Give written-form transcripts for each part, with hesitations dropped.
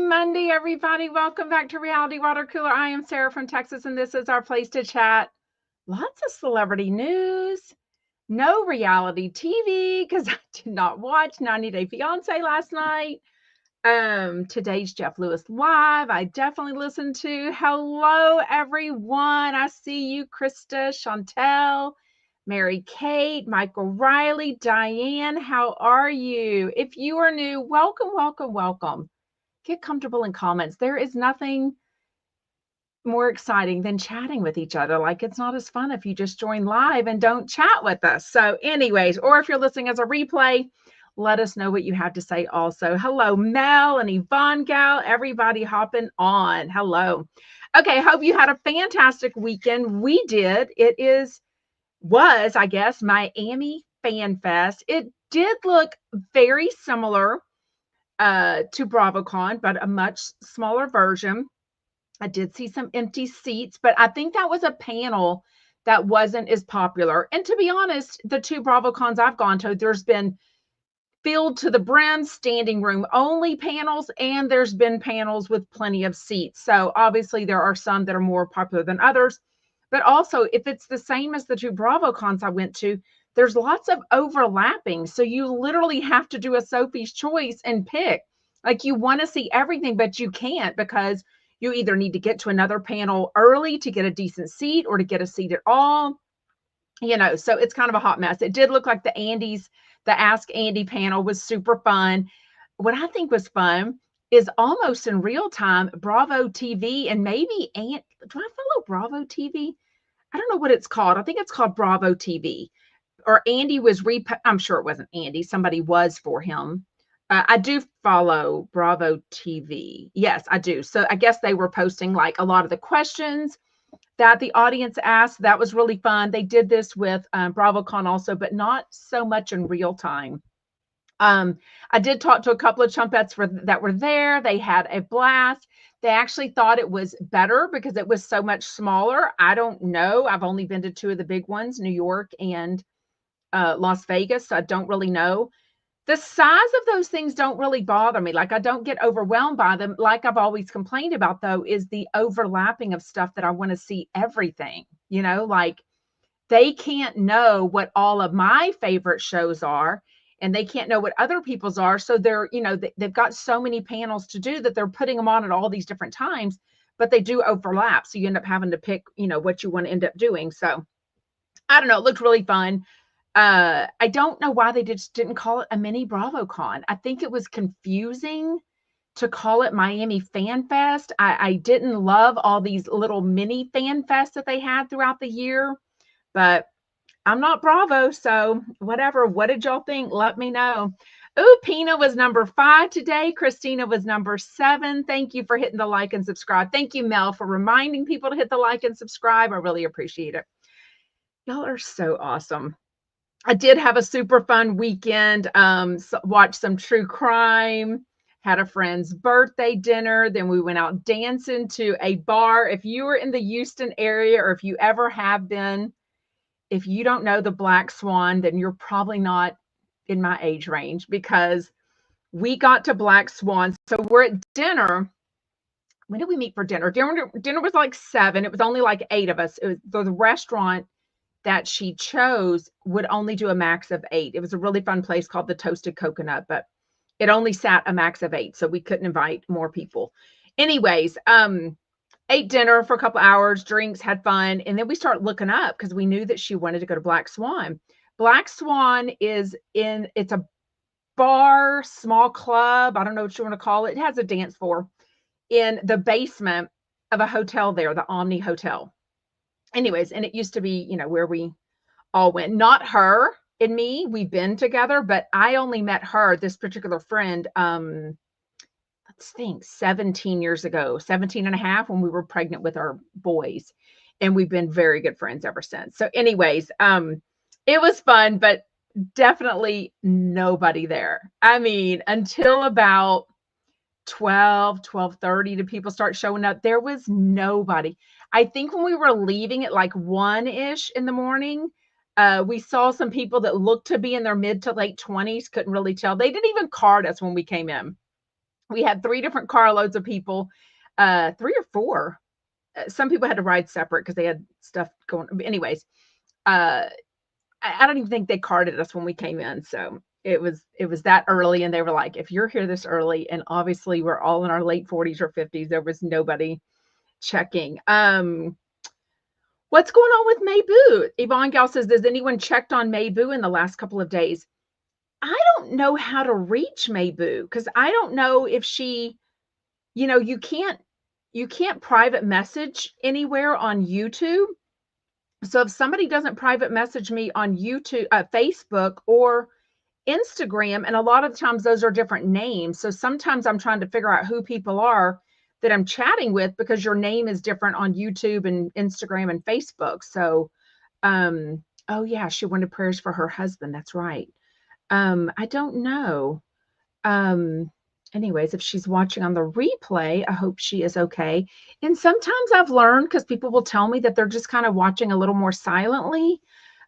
Monday, everybody. Welcome back to Reality Water Cooler. I am Sarah from Texas, and this is our place to chat. Lots of celebrity news, no reality TV because I did not watch 90 Day Fiance last night. Today's Jeff Lewis Live. I definitely listened to. Hello, everyone. I see you, Krista, Chantel, Mary Kate, Michael Riley, Diane. How are you? If you are new, welcome, welcome, welcome. Get comfortable in comments. There is nothing more exciting than chatting with each other. Like, it's not as fun if you just join live and don't chat with us. So anyways, or if you're listening as a replay, let us know what you have to say also. Hello, Mel and Yvonne Gal, everybody hopping on. Hello. Okay, hope you had a fantastic weekend. We did. Was, I guess, Miami FanFest. It did look very similar to BravoCon, but a much smaller version. I did see some empty seats, but I think that was a panel that wasn't as popular. And to be honest, the two BravoCons I've gone to, there's been filled to the brim, standing room only panels, and there's been panels with plenty of seats. So obviously there are some that are more popular than others. But also, if it's the same as the two BravoCons I went to, there's lots of overlapping. So you literally have to do a Sophie's Choice and pick. Like, you want to see everything, but you can't because you either need to get to another panel early to get a decent seat or to get a seat at all. So it's kind of a hot mess. It did look like the Ask Andy panel was super fun. What I think was fun is almost in real time, Bravo TV and maybe do I follow Bravo TV? I don't know what it's called. I think it's called Bravo TV. Or Andy was I'm sure it wasn't Andy. Somebody was for him. I do follow Bravo TV. Yes, I do. So I guess they were posting like a lot of the questions that the audience asked. That was really fun. They did this with BravoCon also, but not so much in real time. I did talk to a couple of chumpettes that were there. They had a blast. They actually thought it was better because it was so much smaller. I don't know. I've only been to two of the big ones, New York and Las Vegas. So I don't really know. The size of those things don't really bother me. Like, I don't get overwhelmed by them. Like I've always complained about, though, is the overlapping of stuff that I want to see everything. Like, they can't know what all of my favorite shows are, and they can't know what other people's are. So they've got so many panels to do that they're putting them on at all these different times, but they do overlap. So you end up having to pick, what you want to end up doing. So I don't know. It looked really fun. I don't know why they just didn't call it a mini BravoCon. I think it was confusing to call it Miami Fan Fest. I didn't love all these little mini fan fests that they had throughout the year, but I'm not Bravo, so whatever. What did y'all think? Let me know. Ooh, Pina was number 5 today. Christina was number 7. Thank you for hitting the like and subscribe. Thank you, Mel, for reminding people to hit the like and subscribe. I really appreciate it. Y'all are so awesome. I did have a super fun weekend. Watched some true crime, had a friend's birthday dinner. Then we went out dancing to a bar. If you were in the Houston area, or if you ever have been, if you don't know the Black Swan, then you're probably not in my age range, because we got to Black Swan. So we're at dinner. When did we meet for dinner? Dinner was like 7. It was only like 8 of us. It was the restaurant that she chose would only do a max of 8. It was a really fun place called the Toasted Coconut, but it only sat a max of 8, so we couldn't invite more people. Anyways, ate dinner for a couple hours, drinks, had fun, and then we started looking up because we knew that she wanted to go to Black Swan. Black Swan it's a bar, small club, I don't know what you want to call it. It has a dance floor in the basement of a hotel there, the Omni Hotel. Anyways, and it used to be, where we all went. Not her and me, we've been together, but I only met her, this particular friend, let's think, 17 years ago, 17 and a half, when we were pregnant with our boys. And we've been very good friends ever since. So anyways, it was fun, but definitely nobody there. I mean, until about 12:30, did people start showing up. There was nobody. I think when we were leaving at like 1-ish in the morning, we saw some people that looked to be in their mid to late 20s. Couldn't really tell. They didn't even card us when we came in. We had 3 different carloads of people, 3 or 4. Some people had to ride separate because they had stuff going. Anyways, I don't even think they carded us when we came in. So it was that early, and they were like, if you're here this early, and obviously we're all in our late 40s or 50s, there was nobody checking. What's going on with Mayboo? Yvonne Gal says, does anyone checked on Mayboo in the last couple of days? I don't know how to reach Mayboo because I don't know if she, you can't private message anywhere on YouTube. So if somebody doesn't private message me on YouTube, Facebook, or Instagram, and a lot of times those are different names. So sometimes I'm trying to figure out who people are that I'm chatting with because your name is different on YouTube and Instagram and Facebook. So, oh yeah, she wanted prayers for her husband. That's right. I don't know. Anyways, if she's watching on the replay, I hope she is okay. And sometimes I've learned, because people will tell me that they're just kind of watching a little more silently,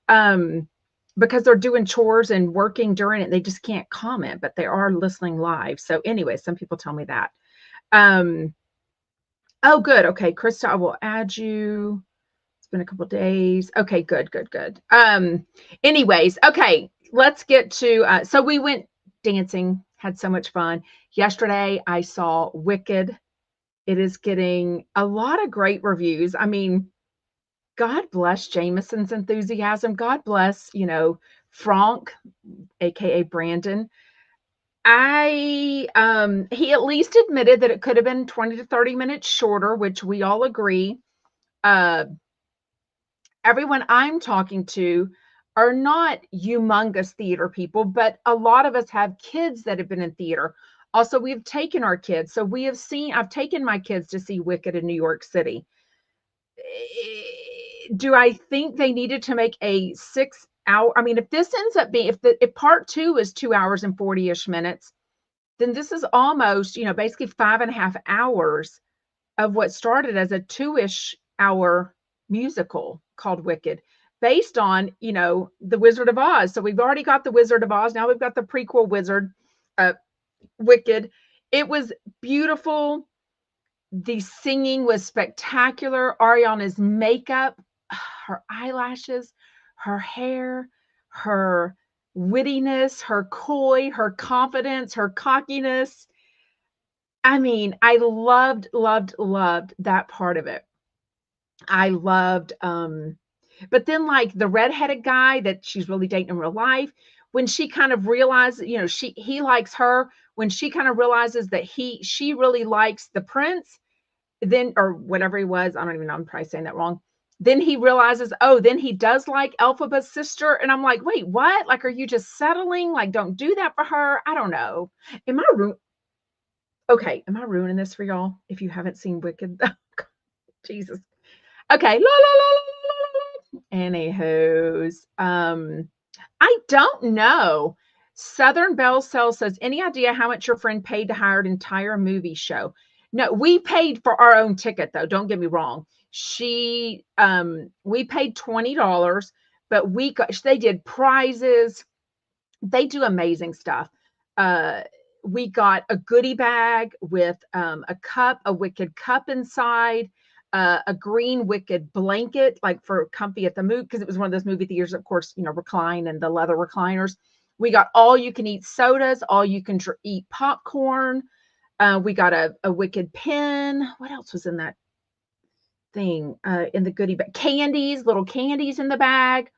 because they're doing chores and working during it. They just can't comment, but they are listening live. So anyway, some people tell me that. Oh, good. Okay, Krista, I will add you. It's been a couple days. Okay, good. Anyways, okay, let's get to, so we went dancing, had so much fun. Yesterday, I saw Wicked. It is getting a lot of great reviews. I mean, God bless Jameson's enthusiasm. God bless, Frank, aka Brandon. He at least admitted that it could have been 20 to 30 minutes shorter, which we all agree. Everyone I'm talking to are not humongous theater people, but a lot of us have kids that have been in theater. Also, we've taken our kids. So I've taken my kids to see Wicked in New York City. Do I think they needed to make a 6 hour? I mean, if this ends up being, if part 2 is 2 hours and 40-ish minutes, then this is almost, basically 5.5 hours of what started as a 2-ish hour musical called Wicked, based on, The Wizard of Oz. So we've already got The Wizard of Oz. Now we've got the prequel Wicked. It was beautiful. The singing was spectacular. Ariana's makeup, her eyelashes, her hair, her wittiness, her coy, her confidence, her cockiness. I mean, I loved that part of it. I loved, but then like the redheaded guy that she's really dating in real life, when she kind of realizes, he likes her, when she kind of realizes that she really likes the prince, then, or whatever he was, I don't even know, I'm probably saying that wrong. Then he realizes, oh, then he does like Elphaba's sister. And I'm like, wait, what? Like, are you just settling? Like, don't do that for her. I don't know. Am I ruining this for y'all? If you haven't seen Wicked, Jesus. Okay. Anywho's, I don't know. Southern Belle Cell says, any idea how much your friend paid to hire an entire movie show? No, we paid for our own ticket, though. Don't get me wrong. We paid $20, but they did prizes. They do amazing stuff. We got a goodie bag with a Wicked cup inside, a green Wicked blanket, like for comfy at the movie, because it was one of those movie theaters, of course, recline and the leather recliners. We got all you can eat sodas, all you can eat popcorn. We got a Wicked pin. What else was in that thing? In the goodie bag, little candies in the bag.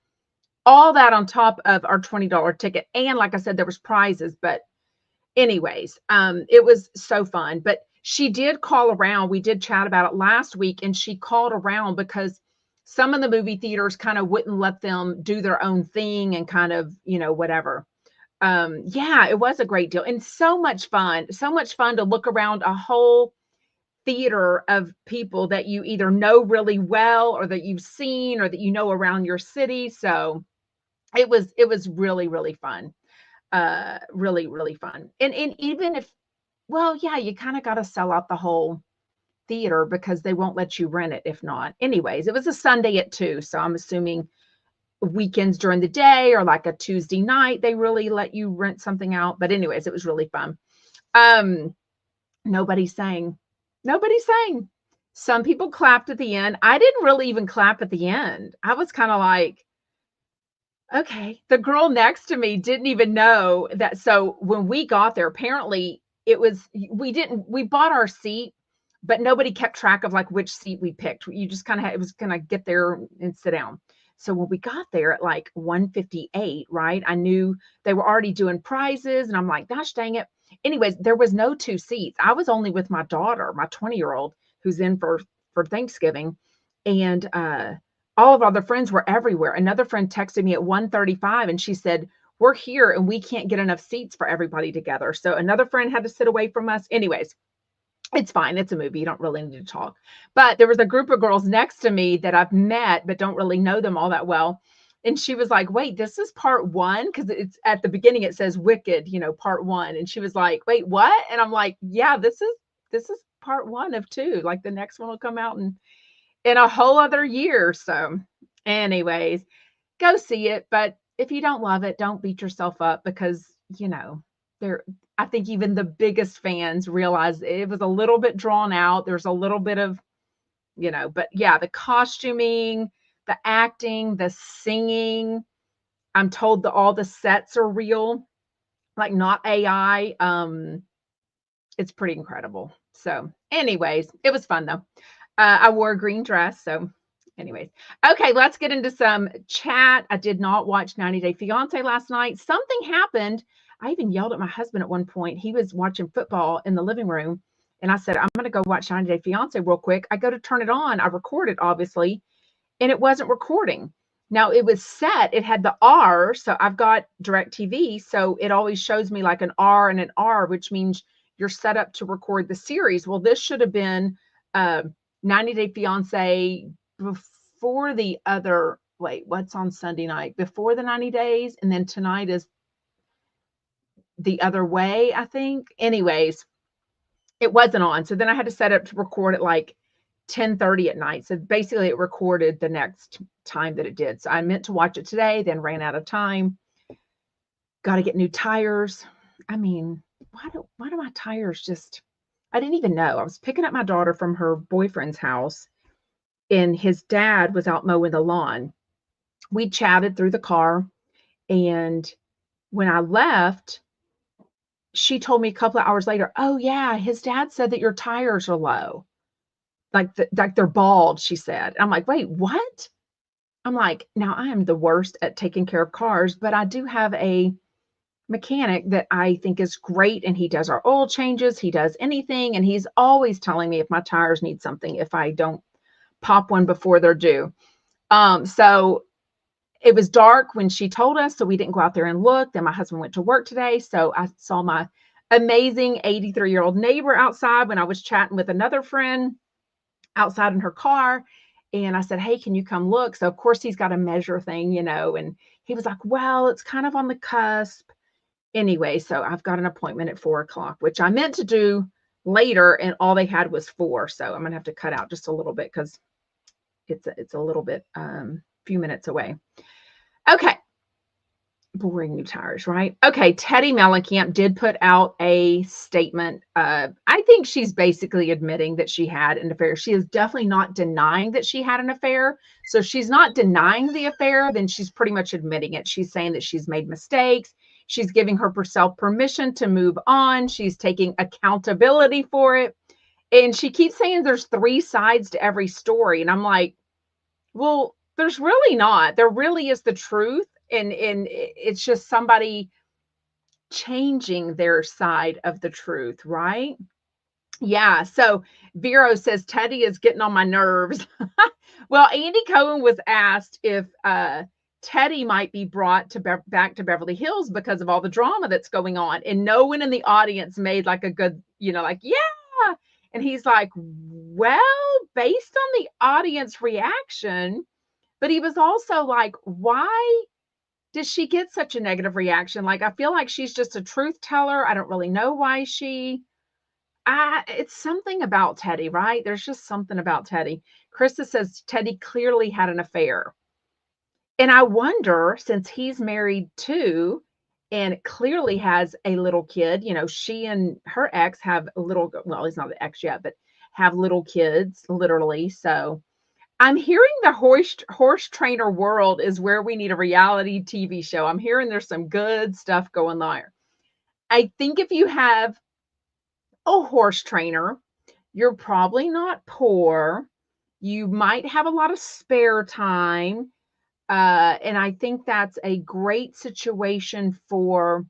All that on top of our $20 ticket. And like I said, there was prizes, but anyways, it was so fun. But she did call around. We did chat about it last week, and she called around because some of the movie theaters kind of wouldn't let them do their own thing and kind of, whatever. Yeah, it was a great deal and so much fun to look around a whole theater of people that you either know really well or that you've seen or that around your city. So it was really, really fun. Really, really fun. And even if, well, yeah, you kind of got to sell out the whole theater because they won't let you rent it if not. Anyways, it was a Sunday at 2, so I'm assuming weekends during the day or like a Tuesday night, they really let you rent something out. But anyways, it was really fun. Nobody sang. Nobody sang. Some people clapped at the end. I didn't really even clap at the end. I was kind of like, okay. The girl next to me didn't even know that. So when we got there, apparently we bought our seat, but nobody kept track of like which seat we picked. You just kind of it was gonna get there and sit down. So when we got there at like 1:58, right? I knew they were already doing prizes, and I'm like, gosh dang it. Anyways, there was no two seats. I was only with my daughter, my 20-year-old, who's in for Thanksgiving, and all of our other friends were everywhere. Another friend texted me at 1:35 and she said, we're here and we can't get enough seats for everybody together. So another friend had to sit away from us. Anyways, it's fine. It's a movie. You don't really need to talk. But there was a group of girls next to me that I've met, but don't really know them all that well. And she was like, wait, this is part one? Because it's at the beginning, it says Wicked, part one. And she was like, wait, what? And I'm like, yeah, this is part one of two. Like the next one will come out in a whole other year. So, anyways, go see it. But if you don't love it, don't beat yourself up because, there, I think even the biggest fans realized it was a little bit drawn out. There's a little bit of, but yeah, the costuming, the acting, the singing. I'm told that all the sets are real, like not AI. It's pretty incredible. So, anyways, it was fun though. I wore a green dress. So, anyways, okay, let's get into some chat. I did not watch 90 Day Fiance last night. Something happened. I even yelled at my husband at one point. He was watching football in the living room. And I said, I'm going to go watch 90 Day Fiance real quick. I go to turn it on. I record it, obviously, and it wasn't recording. Now it was set, it had the R. So I've got DirecTV. So it always shows me like an R and an R, which means you're set up to record the series. Well, this should have been 90 Day Fiance before the other, wait, what's on Sunday night? Before the 90 days. And then tonight is the other way, I think. Anyways, it wasn't on. So then I had to set up to record at like 10:30 at night. So basically it recorded the next time that it did. So I meant to watch it today, then ran out of time. Got to get new tires. I mean, why do my tires just, I didn't even know. I was picking up my daughter from her boyfriend's house and his dad was out mowing the lawn. We chatted through the car. And when I left, she told me a couple of hours later, oh yeah, his dad said that your tires are low. Like they're bald, she said. I'm like, wait, what? I'm like, now I am the worst at taking care of cars, but I do have a mechanic that I think is great. And he does our oil changes. He does anything. And he's always telling me if my tires need something, if I don't pop one before they're due. So it was dark when she told us, so we didn't go out there and look. Then my husband went to work today. So I saw my amazing 83-year-old neighbor outside when I was chatting with another friend outside in her car. And I said, hey, can you come look? So of course he's got a measure thing, and he was like, well, it's kind of on the cusp. Anyway, so I've got an appointment at 4:00, which I meant to do later, and all they had was 4. So I'm gonna have to cut out just a little bit because it's a little bit few minutes away. Okay. Boring new tires, right? Okay, Teddi Mellencamp did put out a statement. I think she's basically admitting that she had an affair. She is definitely not denying that she had an affair. So she's not denying the affair, then she's pretty much admitting it. She's saying that she's made mistakes. She's giving herself permission to move on. She's taking accountability for it. And she keeps saying there's 3 sides to every story. And I'm like, well, there's really not. There really is the truth. And it's just somebody changing their side of the truth, right? Yeah. So Vero says Teddi is getting on my nerves. Well, Andy Cohen was asked if Teddi might be brought to back to Beverly Hills because of all the drama that's going on, and no one in the audience made like a good, like, yeah. And he's like, well, based on the audience reaction, but he was also like, why did she get such a negative reaction? Like, I feel like she's just a truth teller. I don't really know why it's something about Teddi, right? There's just something about Teddi. Krista says Teddi clearly had an affair. And I wonder, since he's married too, and clearly has a little kid. You know, she and her ex have a little, well, he's not an ex yet, but have little kids, literally. So I'm hearing the horse trainer world is where we need a reality TV show. I'm hearing there's some good stuff going there. I think if you have a horse trainer, you're probably not poor. You might have a lot of spare time. And I think that's a great situation for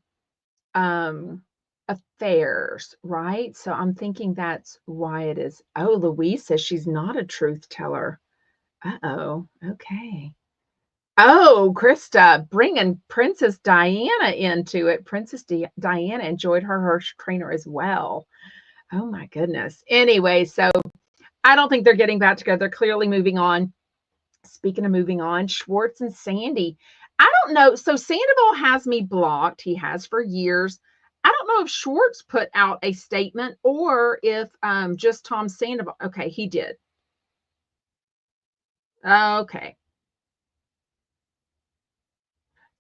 affairs, right? So I'm thinking that's why it is. Oh, Louise says she's not a truth teller. Uh-oh. Okay. Oh, Krista, bringing Princess Diana into it. Princess Diana enjoyed her trainer as well. Oh my goodness. Anyway, so I don't think they're getting back together. They're clearly moving on. Speaking of moving on, Schwartz and Sandy. I don't know. So Sandoval has me blocked. He has for years. I don't know if Schwartz put out a statement or if just Tom Sandoval. Okay, he did. Okay.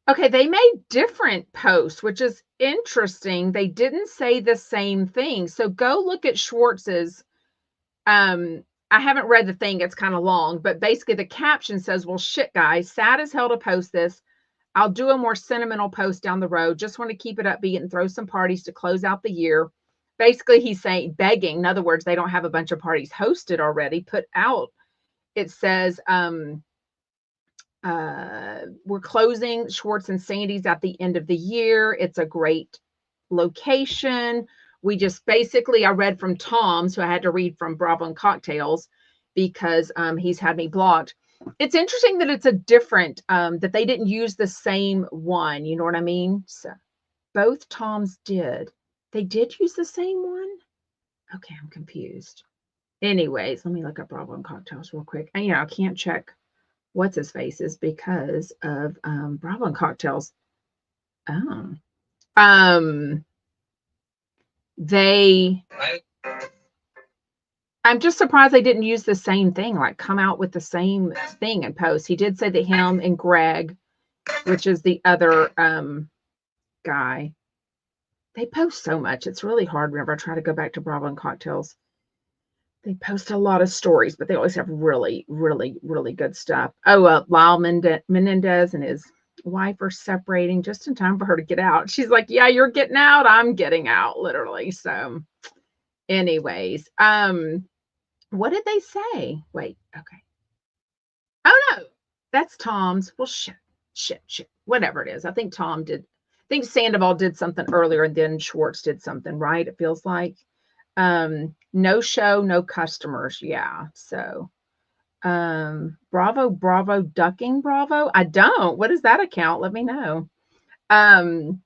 Okay, they made different posts, which is interesting. They didn't say the same thing. So go look at Schwartz's. I haven't read the thing, it's kind of long, but basically the caption says, well, shit, guys, sad as hell to post this. I'll do a more sentimental post down the road. Just want to keep it upbeat and throw some parties to close out the year. Basically, he's saying, begging, in other words, they don't have a bunch of parties hosted already, put out. It says, we're closing Schwartz and Sandy's at the end of the year. It's a great location. We just basically, I read from Tom, so I had to read from Bravo and Cocktails because he's had me blocked. It's interesting that it's a different, that they didn't use the same one. You know what I mean? So both Toms did. They did use the same one? Okay, I'm confused. Anyways, let me look up Bravo and Cocktails real quick. And, I can't check what's his faces because of Bravo and Cocktails. Oh. I'm just surprised they didn't use the same thing, like come out with the same thing and post. He did say that him and Greg, which is the other guy, they post so much. It's really hard whenever I try to go back to Bravo and Cocktails. They post a lot of stories, but they always have really, really, really good stuff. Oh, Lyle Menendez and his wife are separating just in time for her to get out. She's like, yeah, you're getting out. I'm getting out, literally. So anyways, what did they say? Wait, okay. Oh, no, that's Tom's. Well, shit. Whatever it is. I think Tom did. I think Sandoval did something earlier and then Schwartz did something, right? It feels like. No show, no customers. Yeah. So, Bravo, ducking Bravo. I don't. What is that account? Let me know. I don't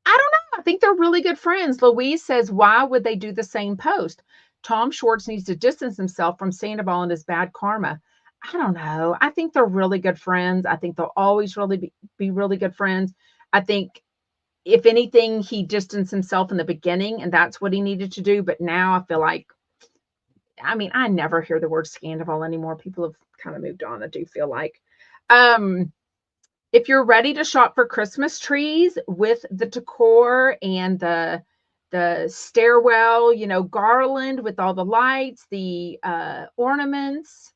know. I think they're really good friends. Louise says, why would they do the same post? Tom Schwartz needs to distance himself from Sandoval and his bad karma. I don't know. I think they're really good friends. I think they'll always really be really good friends. I think if anything, he distanced himself in the beginning and that's what he needed to do. But now I feel like, I mean, I never hear the word scandal anymore. People have kind of moved on, I do feel like. If you're ready to shop for Christmas trees with the decor and the stairwell, garland with all the lights, the ornaments,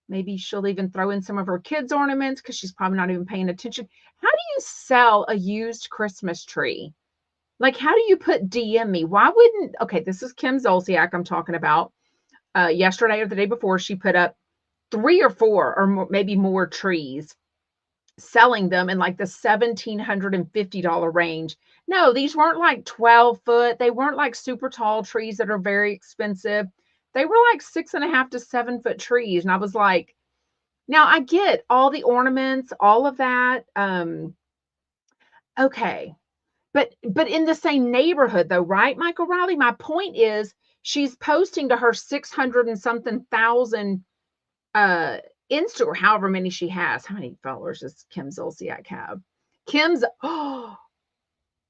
maybe she'll even throw in some of her kids' ornaments because she's probably not even paying attention. How do you sell a used Christmas tree? Like, how do you put DM me? Why wouldn't, okay, this is Kim Zolciak I'm talking about. Yesterday or the day before, she put up 3 or 4 or more, maybe more trees, selling them in like the $1,750 range. No, these weren't like 12-foot. They weren't like super tall trees that are very expensive. They were like 6.5 to 7-foot trees. And I was like, now I get all the ornaments, all of that. Okay. But in the same neighborhood though, right, Michael Riley? My point is she's posting to her 600 and something thousand Insta, however many she has. How many followers does Kim Zolciak have? Oh,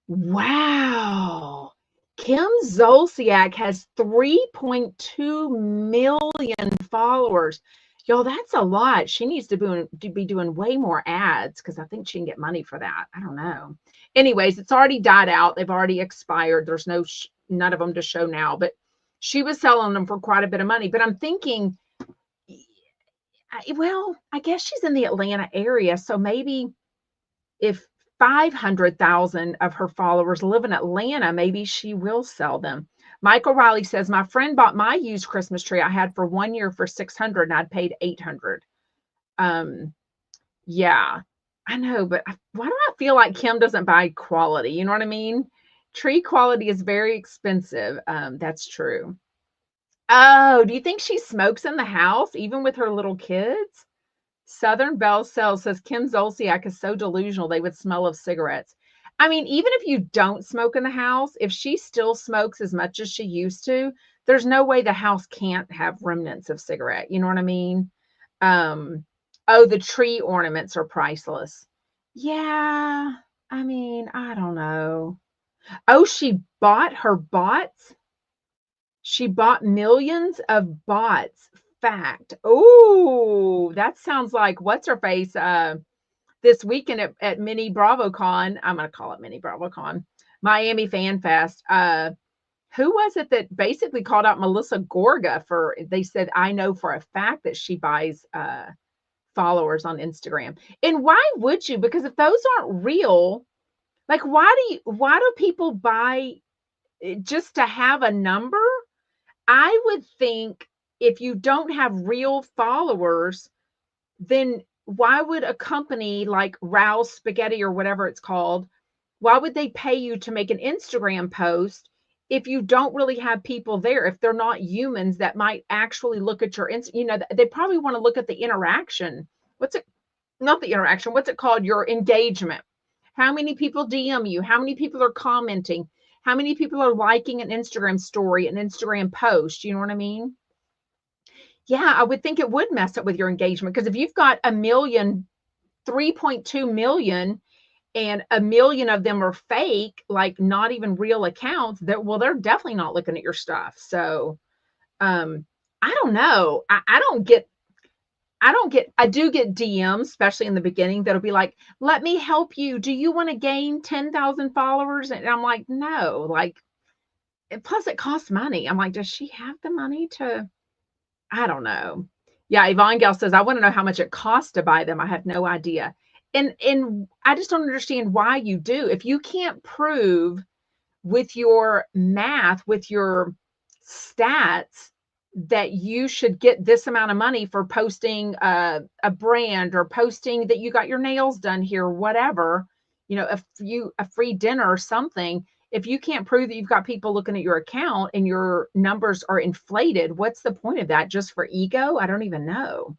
wow. Kim Zolciak has 3.2 million followers. Y'all, that's a lot. She needs to be doing way more ads because I think she can get money for that. I don't know. Anyways, it's already died out. They've already expired. There's none of them to show now, but she was selling them for quite a bit of money. But I'm thinking, well, I guess she's in the Atlanta area, so maybe if 500,000 of her followers live in Atlanta, maybe she will sell them. Michael Riley says, my friend bought my used Christmas tree I had for 1 year for 600 and I'd paid 800. Yeah, I know, but why do I feel like Kim doesn't buy quality? You know what I mean? Tree quality is very expensive. That's true. Oh, do you think she smokes in the house, even with her little kids? Southern Belle Cell says Kim Zolciak is so delusional they would smell of cigarettes. I mean, even if you don't smoke in the house, if she still smokes as much as she used to, there's no way the house can't have remnants of cigarette. You know what I mean? Oh, the tree ornaments are priceless. Yeah, I mean, I don't know. Oh, she bought her bots. She bought millions of bots. Fact. Oh, that sounds like what's her face this weekend at Mini BravoCon. I'm going to call it Mini BravoCon, Miami FanFest. Who was it that basically called out Melissa Gorga for, they said, I know for a fact that she buys followers on Instagram. And why would you? Because if those aren't real, like why do people buy just to have a number? I would think if you don't have real followers, then why would a company like Rouse Spaghetti or whatever it's called, why would they pay you to make an Instagram post if you don't really have people there, if they're not humans that might actually look at your, they probably want to look at the interaction. Not the interaction, what's it called? Your engagement. How many people DM you? How many people are commenting? How many people are liking an Instagram story, an Instagram post? You know what I mean? Yeah, I would think it would mess up with your engagement because if you've got 3.2 million, and 1 million of them are fake, like not even real accounts, they're definitely not looking at your stuff. So I don't know. I do get DMs, especially in the beginning, that'll be like, let me help you. Do you want to gain 10,000 followers? And I'm like, no, like, plus it costs money. I'm like, does she have the money to, I don't know. Yeah, Yvonne Gale says, I want to know how much it costs to buy them. I have no idea. And I just don't understand why you do. If you can't prove with your math, with your stats, that you should get this amount of money for posting a brand or posting that you got your nails done here, whatever, a free dinner or something. If you can't prove that you've got people looking at your account and your numbers are inflated, what's the point of that? Just for ego? I don't even know.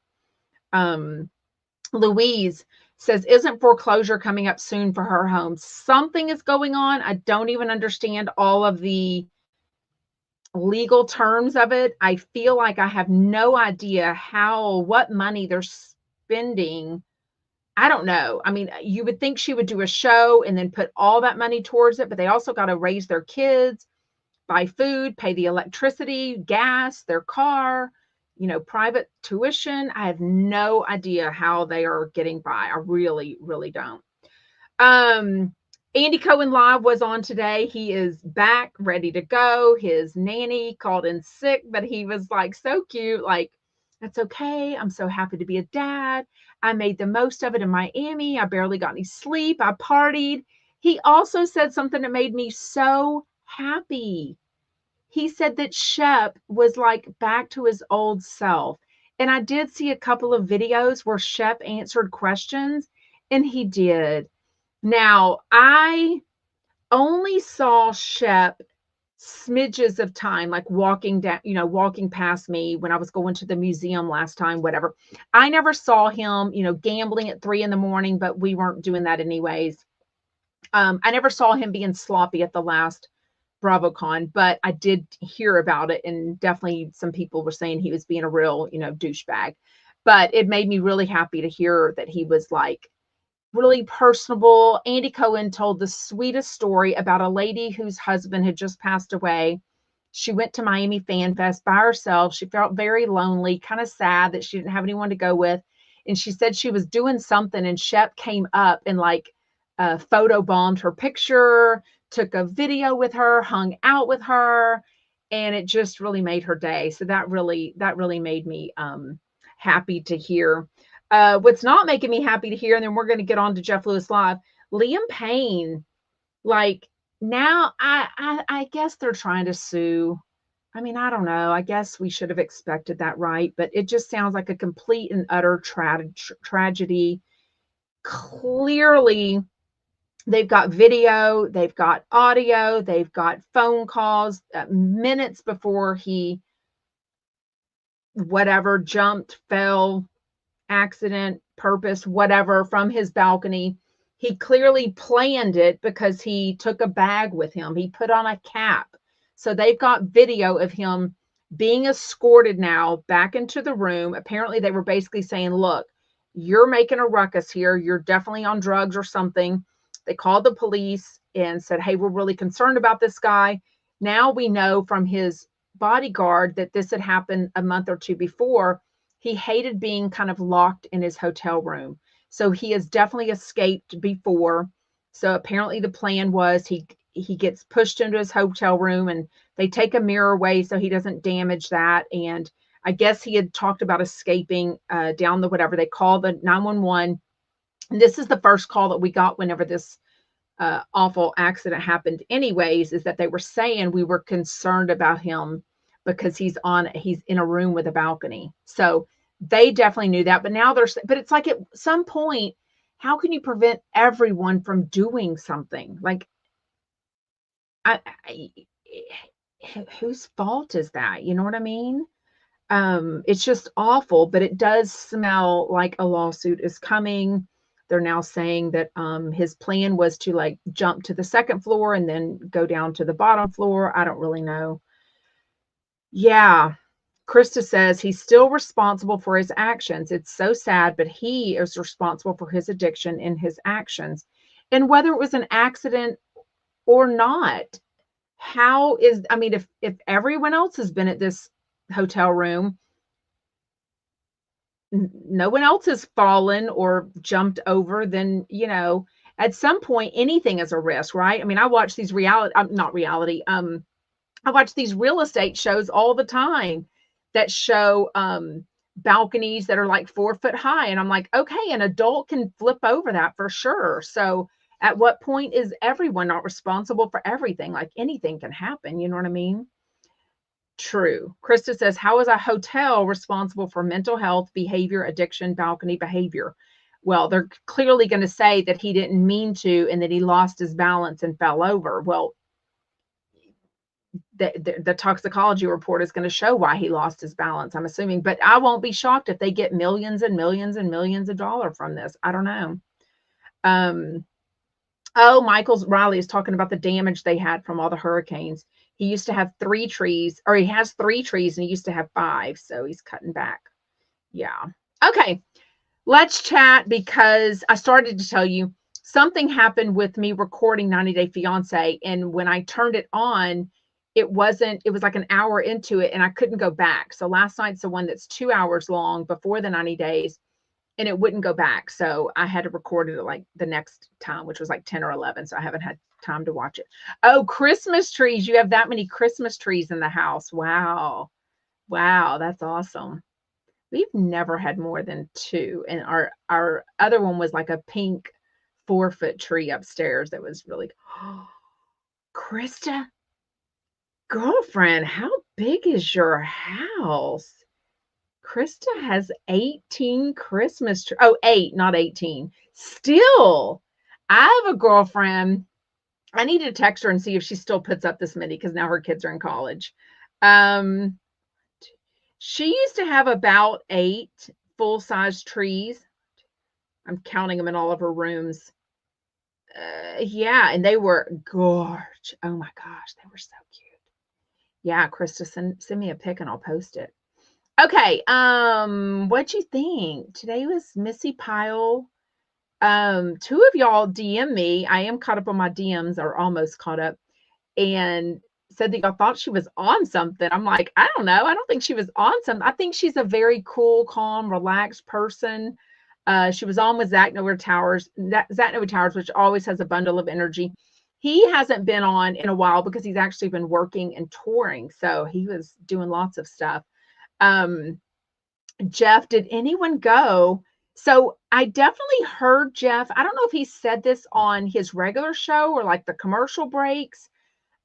Louise says, isn't foreclosure coming up soon for her home? Something is going on. I don't even understand all of the legal terms of it. I feel like I have no idea what money they're spending. I don't know. I mean, you would think she would do a show and then put all that money towards it, but they also got to raise their kids, buy food, pay the electricity, gas, their car, private tuition. I have no idea how they are getting by. I really, really don't. Andy Cohen Live was on today. He is back, ready to go. His nanny called in sick, but he was like so cute. Like, that's okay. I'm so happy to be a dad. I made the most of it in Miami. I barely got any sleep. I partied. He also said something that made me so happy. He said that Shep was like back to his old self. And I did see a couple of videos where Shep answered questions, and he did. Now, I only saw Shep smidges of time, like walking down, walking past me when I was going to the museum last time, whatever. I never saw him, gambling at 3 a.m, but we weren't doing that anyways. I never saw him being sloppy at the last BravoCon, but I did hear about it, and definitely some people were saying he was being a real, douchebag. But it made me really happy to hear that he was like really personable. Andy Cohen told the sweetest story about a lady whose husband had just passed away. She went to Miami FanFest by herself. She felt very lonely, kind of sad that she didn't have anyone to go with. And she said she was doing something, and Shep came up and like photo bombed her picture, took a video with her, hung out with her, and it just really made her day. So that really made me happy to hear. What's not making me happy to hear, and then we're going to get on to Jeff Lewis Live. Liam Payne, like now, I guess they're trying to sue. I mean, I don't know. I guess we should have expected that, right? But it just sounds like a complete and utter tragedy. Clearly, they've got video, they've got audio, they've got phone calls minutes before he, whatever, jumped, fell, accident, purpose, whatever, from his balcony. He clearly planned it because he took a bag with him. He put on a cap. So they've got video of him being escorted now back into the room. Apparently, they were basically saying, look, you're making a ruckus here. You're definitely on drugs or something. They called the police and said, hey, we're really concerned about this guy. Now we know from his bodyguard that this had happened a month or two before. He hated being kind of locked in his hotel room. So he has definitely escaped before. So apparently the plan was he gets pushed into his hotel room and they take a mirror away so he doesn't damage that. And I guess he had talked about escaping down the whatever. They called the 911. And this is the first call that we got whenever this awful accident happened anyways, is that they were saying we were concerned about him because he's in a room with a balcony. So they definitely knew that, but now but it's like at some point, how can you prevent everyone from doing something? Like, whose fault is that? You know what I mean? It's just awful, but it does smell like a lawsuit is coming. They're now saying that his plan was to like jump to the second floor and then go down to the bottom floor. I don't really know. Yeah. Krista says he's still responsible for his actions. It's so sad, but he is responsible for his addiction and his actions. And whether it was an accident or not, if everyone else has been at this hotel room, no one else has fallen or jumped over, then, at some point, anything is a risk, right? I mean, I watch these I watch these real estate shows all the time that show balconies that are like 4 foot high. And I'm like, okay, an adult can flip over that for sure. So at what point is everyone not responsible for everything? Like anything can happen. You know what I mean? True. Krista says, how is a hotel responsible for mental health, behavior, addiction, balcony behavior? Well, they're clearly going to say that he didn't mean to and that he lost his balance and fell over. Well, the toxicology report is going to show why he lost his balance, I'm assuming. But I won't be shocked if they get millions and millions and millions of dollars from this. I don't know. Michael Riley is talking about the damage they had from all the hurricanes. He used to have 3 trees, or he has 3 trees, and he used to have 5. So he's cutting back. Yeah. Okay. Let's chat, because I started to tell you something happened with me recording 90 Day Fiance. And when I turned it on, it was like an hour into it and I couldn't go back. So last night's the one that's 2 hours long before the 90 days and it wouldn't go back. So I had to record it at like the next time, which was like 10 or 11. So I haven't had time to watch it. Oh, Christmas trees. You have that many Christmas trees in the house. Wow. Wow. That's awesome. We've never had more than 2. And our other one was like a pink 4-foot tree upstairs. That was really, Krista, girlfriend, how big is your house? Krista has 18 Christmas trees. Oh, 8, not 18. Still, I have a girlfriend. I need to text her and see if she still puts up this many because now her kids are in college. She used to have about 8 full-size trees. I'm counting them in all of her rooms. Yeah, and they were gorgeous. Oh my gosh, they were so cute. Yeah, Krista, send me a pic and I'll post it. Okay, what'd you think? Today was Missy Pile. 2 of y'all DM me. I am caught up on my DMs, or almost caught up. And said that y'all thought she was on something. I'm like, I don't know. I don't think she was on something. I think she's a very cool, calm, relaxed person. She was on with Zach Noah Towers, which always has a bundle of energy. He hasn't been on in a while because he's actually been working and touring. So he was doing lots of stuff. Jeff, did anyone go? So I definitely heard Jeff. I don't know if he said this on his regular show or like the commercial breaks.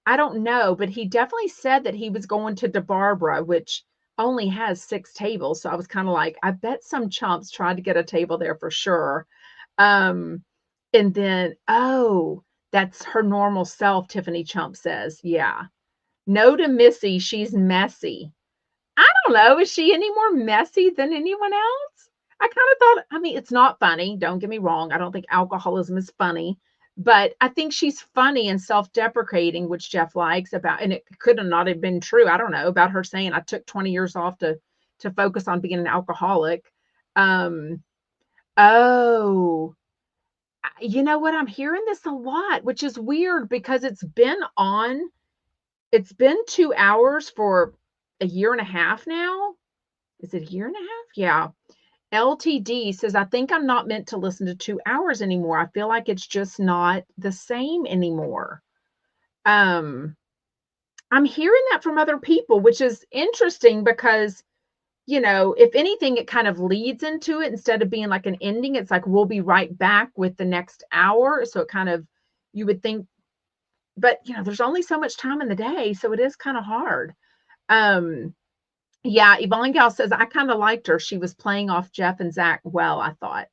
I don't know, but he definitely said that he was going to DeBarbara, which only has 6 tables. So I was kind of like, I bet some chumps tried to get a table there for sure. And then, oh, that's her normal self, Tiffany Chump says. Yeah. No to Missy. She's messy. I don't know. Is she any more messy than anyone else? I kind of thought, I mean, it's not funny. Don't get me wrong. I don't think alcoholism is funny, but I think she's funny and self-deprecating, which Jeff likes about, and it could have not have been true. I don't know about her saying I took 20 years off to focus on being an alcoholic. Oh, you know what? I'm hearing this a lot, which is weird because it's been 2 hours for a year and a half now. Is it a year and a half? Yeah. LTD says, I think I'm not meant to listen to 2 hours anymore. I feel like it's just not the same anymore. I'm hearing that from other people, which is interesting because, you know, if anything, it kind of leads into it instead of being like an ending. It's like, we'll be right back with the next hour. So it kind of, you would think, but you know, there's only so much time in the day. So it is kind of hard. Yeah, Yvonne Gal says, I kind of liked her. She was playing off Jeff and Zach well, I thought.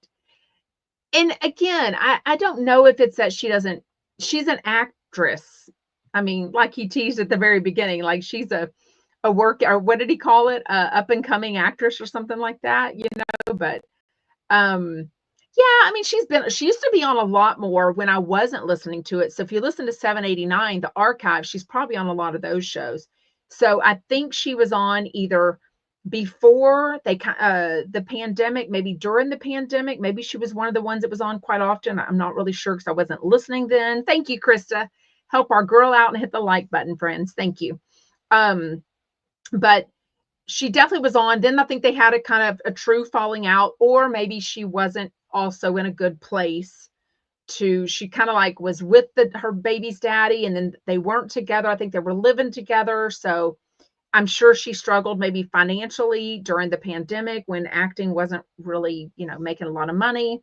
And again, I don't know if it's that she's an actress. I mean, like he teased at the very beginning, like she's a work, or what did he call it? Up and coming actress or something like that, you know, but yeah, I mean, she used to be on a lot more when I wasn't listening to it. So if you listen to 789, the archive, she's probably on a lot of those shows. So I think she was on either before the pandemic, maybe during the pandemic. Maybe she was one of the ones that was on quite often. I'm not really sure because I wasn't listening then. Thank you, Krista. Help our girl out and hit the like button, friends. Thank you. But she definitely was on. Then I think they had a kind of a true falling out, or maybe she wasn't also in a good place she kind of like was with her baby's daddy, and then they weren't together. I think they were living together. So I'm sure she struggled maybe financially during the pandemic when acting wasn't really, you know, making a lot of money.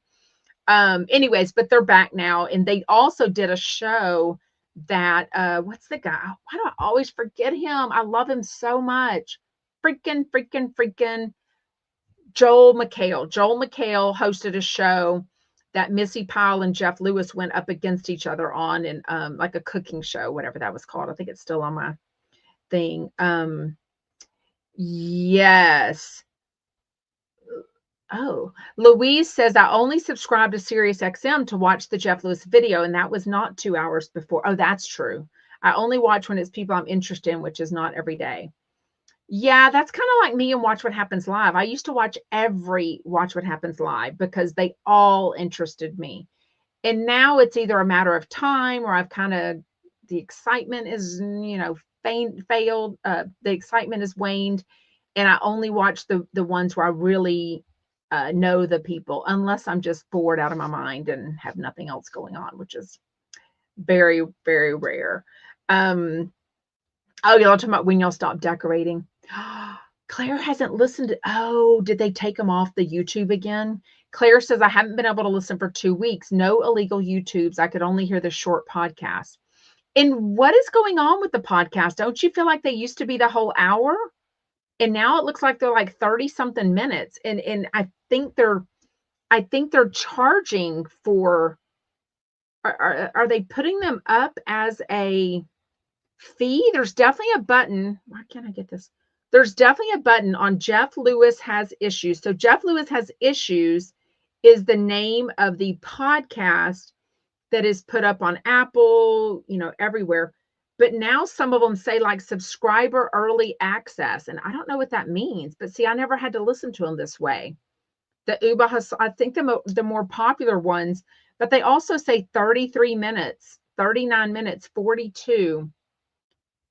Anyways, but they're back now. And they also did a show that, what's the guy? Why do I always forget him? I love him so much. Freaking Joel McHale. Joel McHale hosted a show that Missy Pile and Jeff Lewis went up against each other on, and like a cooking show, whatever that was called. I think it's still on my thing. Yes. Oh, Louise says, I only subscribed to SiriusXM to watch the Jeff Lewis video, and that was not 2 hours before. Oh, that's true. I only watch when it's people I'm interested in, which is not every day. Yeah, that's kind of like me and Watch What Happens Live. I used to watch every Watch What Happens Live because they all interested me. And now it's either a matter of time or I've kind of, the excitement is, you know, failed. The excitement has waned. And I only watch the ones where I really know the people, unless I'm just bored out of my mind and have nothing else going on, which is very, very rare. Oh, y'all talking about when y'all stop decorating. Claire hasn't listened. Oh, did they take them off the YouTube again? Claire says, I haven't been able to listen for 2 weeks. No illegal YouTubes. I could only hear the short podcast. And what is going on with the podcast? Don't you feel like they used to be the whole hour? And now it looks like they're like 30 something minutes. And I think they're charging for, are they putting them up as a fee? There's definitely a button. Why can't I get this? There's definitely a button on Jeff Lewis Has Issues. So Jeff Lewis Has Issues is the name of the podcast that is put up on Apple, you know, everywhere. But now some of them say like subscriber early access. And I don't know what that means. But see, I never had to listen to them this way. The Uber has, I think the more popular ones, but they also say 33 minutes, 39 minutes, 42.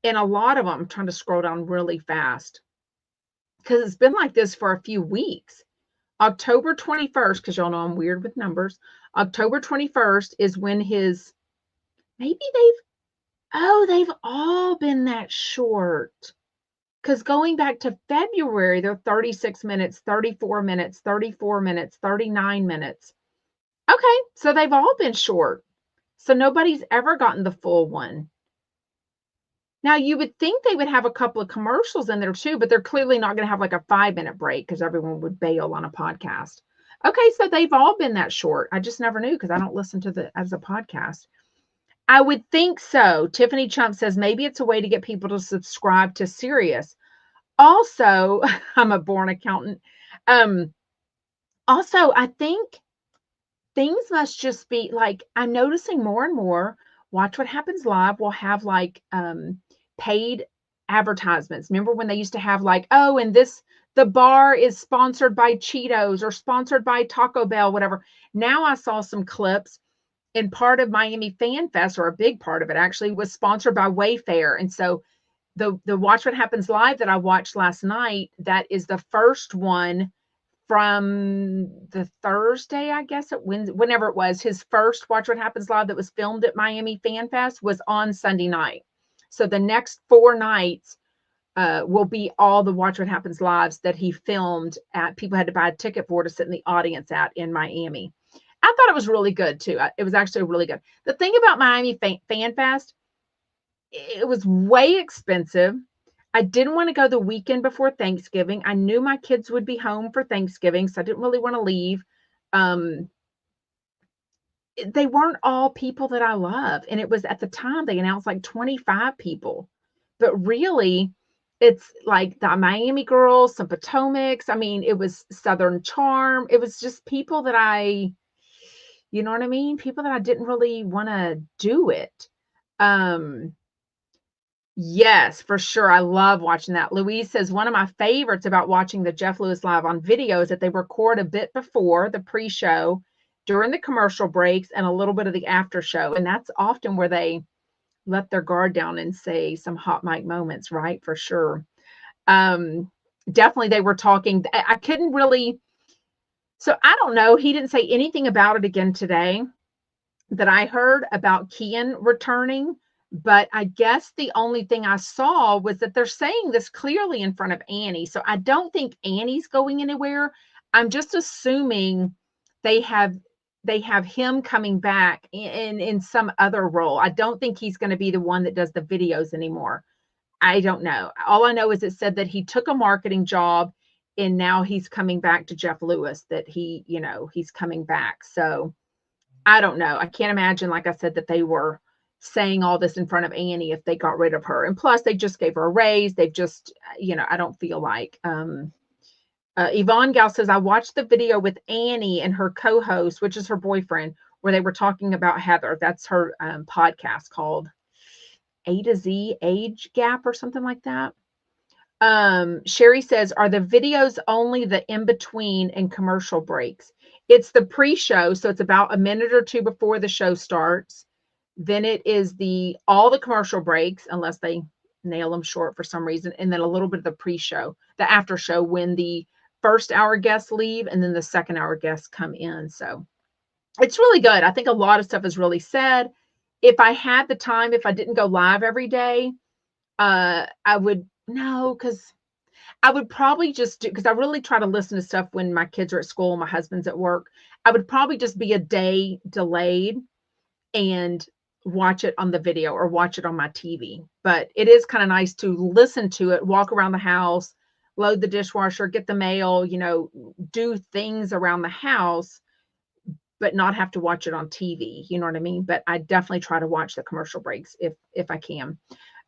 And a lot of them, I'm trying to scroll down really fast because it's been like this for a few weeks. October 21st, because y'all know I'm weird with numbers. October 21st is when maybe they've all been that short. Because going back to February, they're 36 minutes, 34 minutes, 34 minutes, 39 minutes. Okay, so they've all been short. So nobody's ever gotten the full one. Now, you would think they would have a couple of commercials in there too, but they're clearly not going to have like a 5-minute break because everyone would bail on a podcast. Okay, so they've all been that short. I just never knew because I don't listen to as a podcast. I would think so. Tiffany Chump says maybe it's a way to get people to subscribe to Sirius. Also, I'm a born accountant. Also, I think things must just be like, I'm noticing more and more. Watch What Happens Live will have like paid advertisements. Remember when they used to have like, oh, and the bar is sponsored by Cheetos or sponsored by Taco Bell, whatever. Now I saw some clips, and part of Miami FanFest, or a big part of it actually, was sponsored by Wayfair. And so the Watch What Happens Live that I watched last night, that is the first one from the Thursday, I guess whenever it was, his first Watch What Happens Live that was filmed at Miami FanFest was on Sunday night. So the next 4 nights will be all the Watch What Happens Lives that he filmed at. People had to buy a ticket for to sit in the audience at in Miami. I thought it was really good too. It was actually really good. The thing about Miami FanFest, it was way expensive. I didn't want to go the weekend before Thanksgiving. I knew my kids would be home for Thanksgiving, so I didn't really want to leave. They weren't all people that I love. And it was, at the time, they announced like 25 people. But really, it's like the Miami girls, some Potomacs. I mean, it was Southern Charm. It was just people that you know what I mean? People that I didn't really want to do it. Yes, for sure. I love watching that. Louise says one of my favorites about watching the Jeff Lewis Live on video is that they record a bit before the pre-show, during the commercial breaks, and a little bit of the after show. And that's often where they let their guard down and say some hot mic moments, right? For sure. Definitely they were talking. I couldn't really. So I don't know. He didn't say anything about it again today that I heard about Kian returning. But I guess the only thing I saw was that they're saying this clearly in front of Annie. So I don't think Annie's going anywhere. I'm just assuming they have him coming back in some other role. I don't think he's going to be the one that does the videos anymore. I don't know. All I know is it said that he took a marketing job and now he's coming back to Jeff Lewis, that he's coming back. So I don't know. I can't imagine, like I said, that they were saying all this in front of Annie if they got rid of her. And plus, they just gave her a raise. They've just, I don't feel like. Yvonne Gal says, I watched the video with Annie and her co-host, which is her boyfriend, where they were talking about Heather. That's her podcast called A to Z Age Gap or something like that. Sherry says, are the videos only the in-between and commercial breaks? It's the pre-show, so it's about a minute or two before the show starts. Then it is all the commercial breaks, unless they nail them short for some reason, and then a little bit of the pre-show, the after show, when the first hour guests leave and then the second hour guests come in. So it's really good. I think a lot of stuff is really said. If I had the time, if I didn't go live every day, I would because I would probably just do, because I really try to listen to stuff when my kids are at school, my husband's at work. I would probably just be a day delayed and watch it on the video or watch it on my TV. But it is kind of nice to listen to it, walk around the house, load the dishwasher, get the mail, do things around the house, but not have to watch it on TV. You know what I mean? But I definitely try to watch the commercial breaks if I can.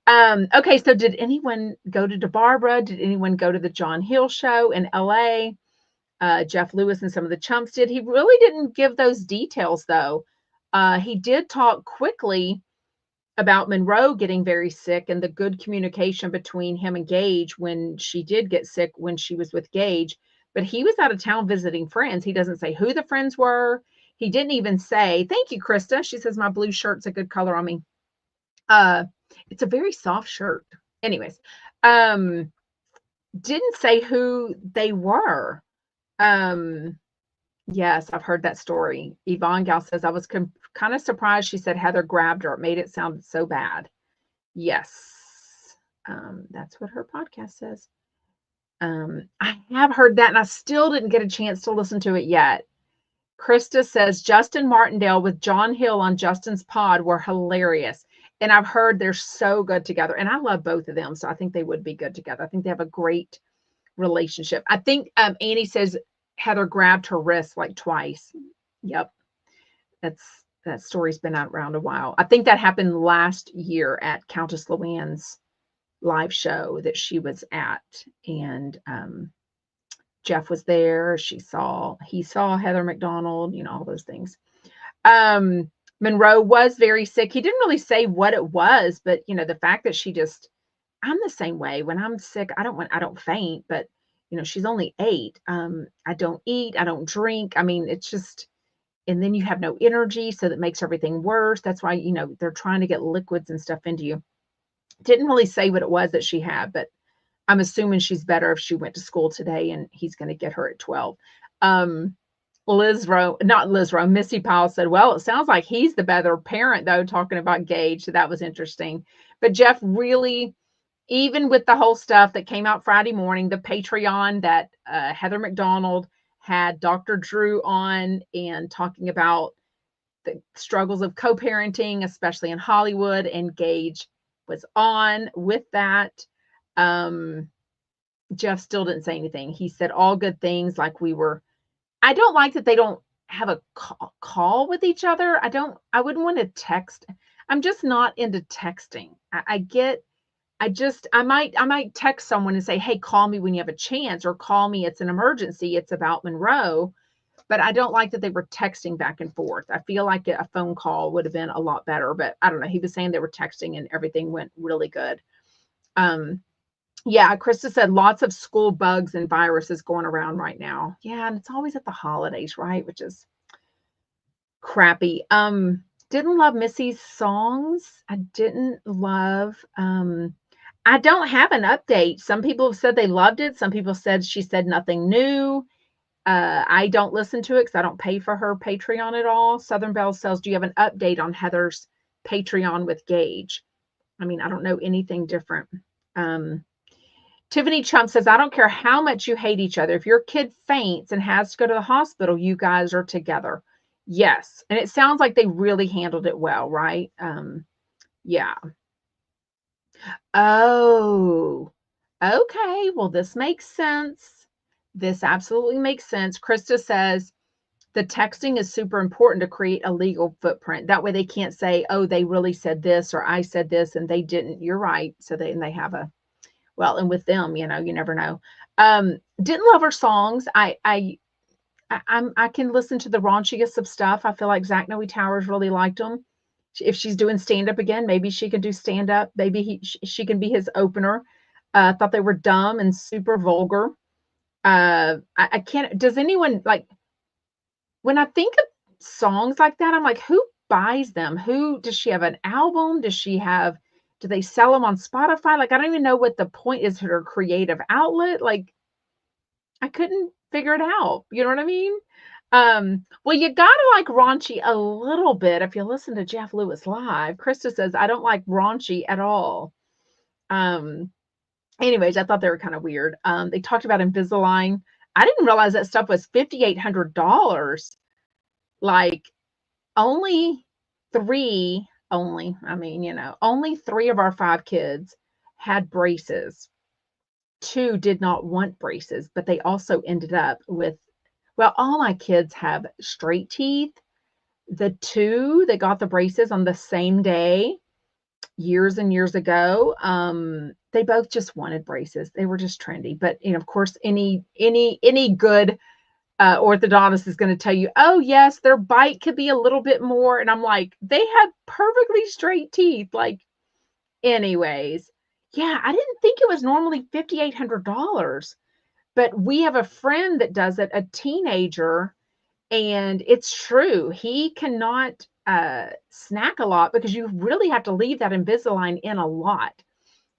Okay, so did anyone go to DeBarbara? Did anyone go to the John Hill show in LA? Jeff Lewis and some of the chumps did. He really didn't give those details, though. He did talk quickly about Monroe getting very sick and the good communication between him and Gage when she did get sick when she was with Gage. But he was out of town visiting friends. He doesn't say who the friends were. He didn't even say, thank you, Krista. She says, my blue shirt's a good color on me. It's a very soft shirt. Anyways, didn't say who they were. Yes, I've heard that story. Yvonne Gal says, I was kind of surprised she said Heather grabbed her. It made it sound so bad. Yes. That's what her podcast says. I have heard that, and I still didn't get a chance to listen to it yet. Krista says, Justin Martindale with John Hill on Justin's pod were hilarious. And I've heard they're so good together. And I love both of them. So I think they would be good together. I think they have a great relationship. I think Annie says Heather grabbed her wrist like twice. Yep. That story's been out around a while. I think that happened last year at Countess Luann's live show that she was at. And Jeff was there. He saw Heather McDonald, all those things. Monroe was very sick. He didn't really say what it was, but the fact that I'm the same way. When I'm sick, I don't faint, but she's only 8. I don't eat, I don't drink. I mean, it's just, and then you have no energy. So that makes everything worse. That's why, they're trying to get liquids and stuff into you. Didn't really say what it was that she had, but I'm assuming she's better if she went to school today and he's going to get her at 12. Missy Pile said, well, it sounds like he's the better parent, though, talking about Gage. So that was interesting. But Jeff really, even with the whole stuff that came out Friday morning, the Patreon that Heather McDonald had Dr. Drew on and talking about the struggles of co-parenting, especially in Hollywood, and Gage was on with that. Jeff still didn't say anything. He said all good things, like I don't like that they don't have a call with each other. I wouldn't want to text. I'm just not into texting. I might text someone and say, hey, call me when you have a chance, or call me. It's an emergency. It's about Monroe. But I don't like that they were texting back and forth. I feel like a phone call would have been a lot better, but I don't know. He was saying they were texting and everything went really good. Yeah, Krista said lots of school bugs and viruses going around right now. Yeah, and it's always at the holidays, right? Which is crappy. Didn't love Missy's songs. I didn't love. I don't have an update. Some people have said they loved it. Some people said she said nothing new. I don't listen to it because I don't pay for her Patreon at all. Southern Belle says, do you have an update on Heather's Patreon with Gage? I mean, I don't know anything different. Tiffany Chump says, I don't care how much you hate each other. If your kid faints and has to go to the hospital, you guys are together. Yes. And it sounds like they really handled it well, right? Yeah. Oh, okay. Well, this makes sense. This absolutely makes sense. Krista says the texting is super important to create a legal footprint. That way they can't say, oh, they really said this, or I said this and they didn't. You're right. So they have and with them, you never know. Didn't love her songs. I can listen to the raunchiest of stuff. I feel like Zach Noe Towers really liked them. If she's doing stand-up again, maybe she can do stand-up. Maybe she can be his opener. Thought they were dumb and super vulgar. I can't, does anyone, like, when I think of songs like that, I'm like, who buys them? Does she have an album? Do they sell them on Spotify? Like, I don't even know what the point is for her creative outlet. Like, I couldn't figure it out. You know what I mean? Well, you gotta like raunchy a little bit if you listen to Jeff Lewis live. Krista says, I don't like raunchy at all. Anyways, I thought they were kind of weird. They talked about Invisalign. I didn't realize that stuff was $5,800. Like only 3 of our 5 kids had braces. 2 did not want braces, but they also ended up with, all my kids have straight teeth. The 2 that got the braces on the same day, years and years ago, they both just wanted braces. They were just trendy. But of course, any good orthodontist is going to tell you, oh yes, their bite could be a little bit more. And I'm like, they had perfectly straight teeth. Like, anyways, yeah, I didn't think it was normally $5,800, but we have a friend that does it, a teenager, and it's true. He cannot snack a lot because you really have to leave that Invisalign in a lot.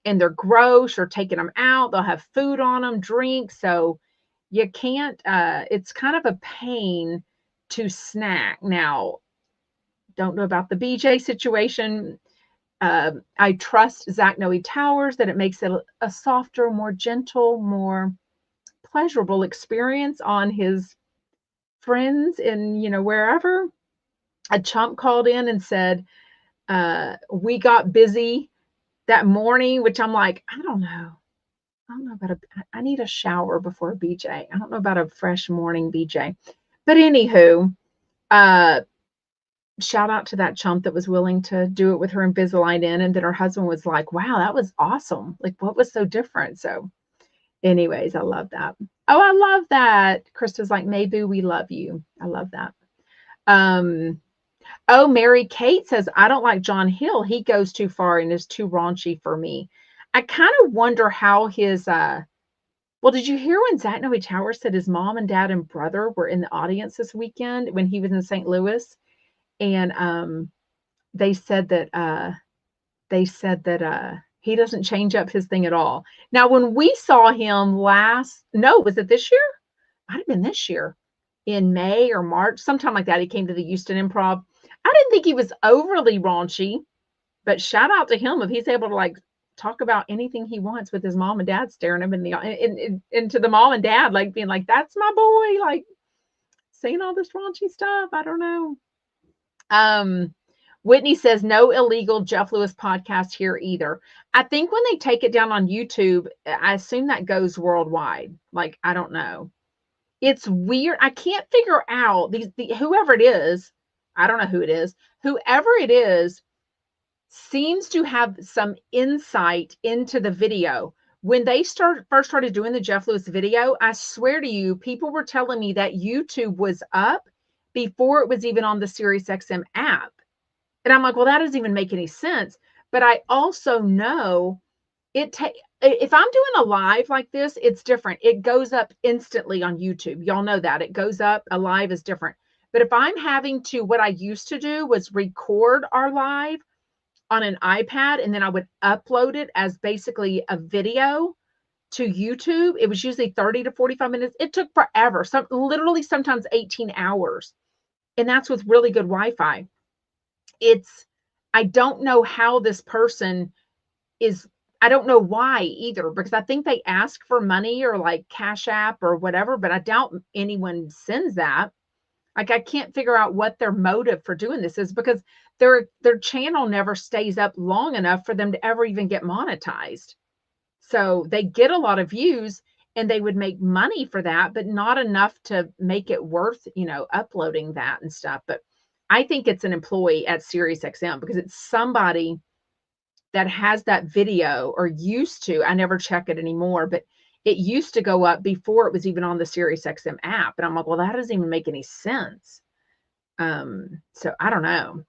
And they're gross or taking them out. They'll have food on them, drinks. So you can't, it's kind of a pain to snack. Now, don't know about the BJ situation. I trust Zach Noe Towers that it makes it a softer, more gentle, more pleasurable experience on his friends in, wherever. A chump called in and said, we got busy that morning, which I'm like, I don't know. I don't know about I need a shower before a BJ. I don't know about a fresh morning BJ. But anywho, shout out to that chump that was willing to do it with her Invisalign in. And then her husband was like, wow, that was awesome. Like, what was so different? So anyways, I love that. Oh, I love that. Krista's like, Mayboo, we love you. I love that. Oh, Mary Kate says, I don't like John Hill. He goes too far and is too raunchy for me. I kind of wonder how his, well, did you hear when Zach Noe Towers said his mom and dad and brother were in the audience this weekend when he was in St. Louis? And they said that he doesn't change up his thing at all. Now, when we saw him was it this year? Might have been this year in May or March, sometime like that. He came to the Houston Improv. I didn't think he was overly raunchy, but shout out to him if he's able to like talk about anything he wants with his mom and dad staring him into the mom and dad, like being like, that's my boy, like saying all this raunchy stuff. I don't know. Whitney says, no illegal Jeff Lewis podcast here either. I think when they take it down on YouTube, I assume that goes worldwide. Like, I don't know. It's weird. I can't figure out whoever it is. I don't know who it is. Whoever it is seems to have some insight into the video. When they first started doing the Jeff Lewis video, I swear to you, people were telling me that YouTube was up before it was even on the SiriusXM app. And I'm like, well, that doesn't even make any sense. But I also know if I'm doing a live like this, it's different. It goes up instantly on YouTube. Y'all know that. It goes up. A live is different. But if I'm having to, what I used to do was record our live on an iPad, and then I would upload it as basically a video to YouTube. It was usually 30 to 45 minutes. It took forever. Literally sometimes 18 hours. And that's with really good Wi-Fi. I don't know how this person I don't know why either, because I think they ask for money or like Cash App or whatever, but I doubt anyone sends that. Like, I can't figure out what their motive for doing this is, because their channel never stays up long enough for them to ever even get monetized. So they get a lot of views and they would make money for that, but not enough to make it worth, uploading that and stuff. But I think it's an employee at SiriusXM, because it's somebody that has that video, or used to. I never check it anymore, but it used to go up before it was even on the SiriusXM app. And I'm like, well, that doesn't even make any sense. So I don't know.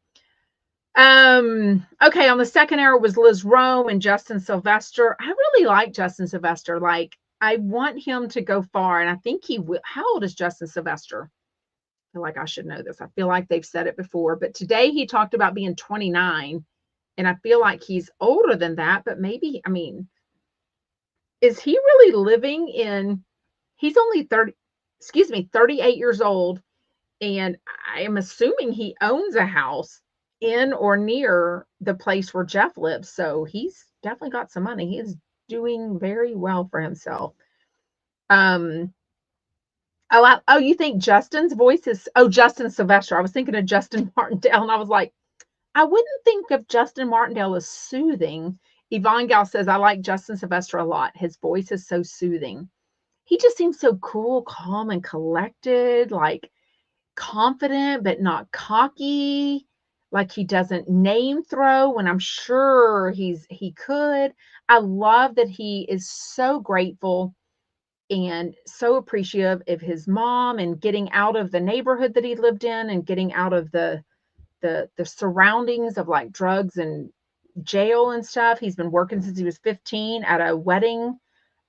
Okay, on the second hour was Liz Rome and Justin Sylvester. I really like Justin Sylvester. Like, I want him to go far, and I think he will. How old is Justin Sylvester? I feel like I should know this. I feel like they've said it before, but today he talked about being 29, and I feel like he's older than that, but maybe, is he really living he's only 38 years old, and I am assuming he owns a house in or near the place where Jeff lives. So he's definitely got some money. He is doing very well for himself. You think Justin's voice is, Justin Sylvester. I was thinking of Justin Martindale, and I was like, I wouldn't think of Justin Martindale as soothing. Yvonne Gal says, I like Justin Sylvester a lot. His voice is so soothing. He just seems so cool, calm, and collected, like confident, but not cocky. Like, he doesn't name throw when I'm sure he could. I love that he is so grateful and so appreciative of his mom, and getting out of the neighborhood that he lived in, and getting out of the surroundings of like drugs and jail and stuff. He's been working since he was 15 at a wedding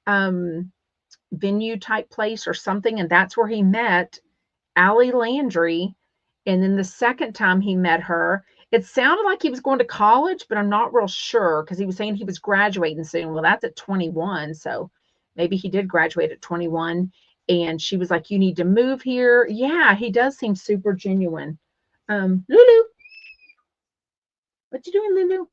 venue type place or something, and that's where he met Allie Landry. And then the second time he met her, it sounded like he was going to college, but I'm not real sure because he was saying he was graduating soon. Well, that's at 21. So maybe he did graduate at 21. And she was like, you need to move here. Yeah, he does seem super genuine. Lulu, what you doing, Lulu?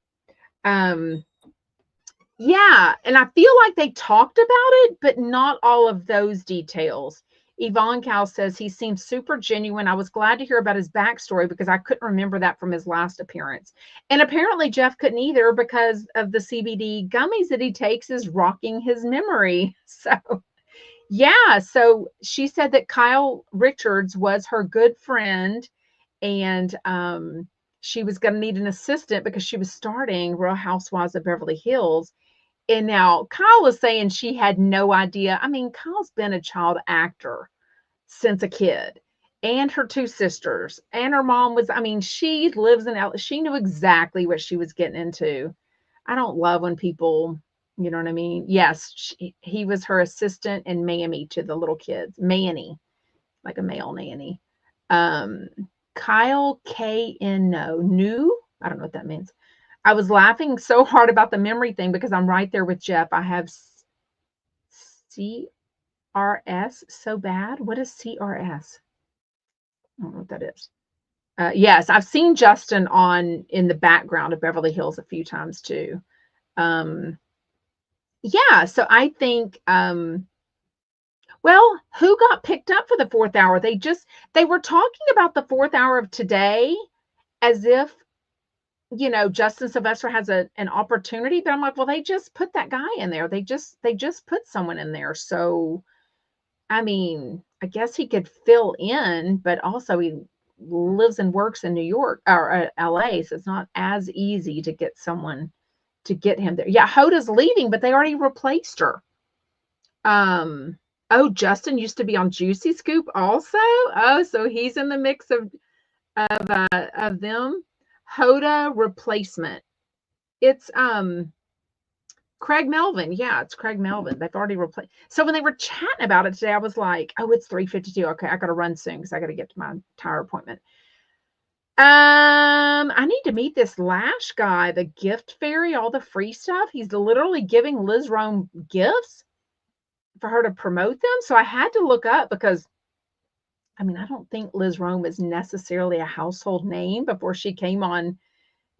Yeah, and I feel like they talked about it, but not all of those details. Yvonne Cal says he seems super genuine. I was glad to hear about his backstory because I couldn't remember that from his last appearance. And apparently Jeff couldn't either because of the CBD gummies that he takes is rocking his memory. So, yeah. So she said that Kyle Richards was her good friend and she was going to need an assistant because she was starting Real Housewives of Beverly Hills. And now Kyle was saying she had no idea. I mean, Kyle's been a child actor since a kid, and her two sisters, and her mom was, I mean, she lives in LA. She knew exactly what she was getting into. I don't love when people, you know what I mean? Yes, he was her assistant and mammy to the little kids. Manny, like a male nanny. Um, Kyle K-N-O, new? I don't know what that means. I was laughing so hard about the memory thing because I'm right there with Jeff. I have CRS so bad. What is CRS? I don't know what that is. Yes, I've seen Justin in the background of Beverly Hills a few times too. Yeah, so I think well, who got picked up for the fourth hour? They were talking about the fourth hour of today as if Justin Sylvester has an opportunity, but I'm like, well, they just put that guy in there. They just put someone in there. So, I mean, I guess he could fill in, but also he lives and works in New York or LA, so it's not as easy to get someone to get him there. Yeah, Hoda's leaving, but they already replaced her. Oh, Justin used to be on Juicy Scoop also. Oh, so he's in the mix of them. Hoda replacement. It's Craig Melvin. Yeah, it's Craig Melvin. They've already replaced. So when they were chatting about it today, I was like, oh, it's 3:52. Okay, I gotta run soon because I gotta get to my tire appointment. I need to meet this Lash guy, the gift fairy, all the free stuff. He's literally giving Liz Rome gifts for her to promote them. So I had to look up because I mean, I don't think Liz Rome is necessarily a household name before she came on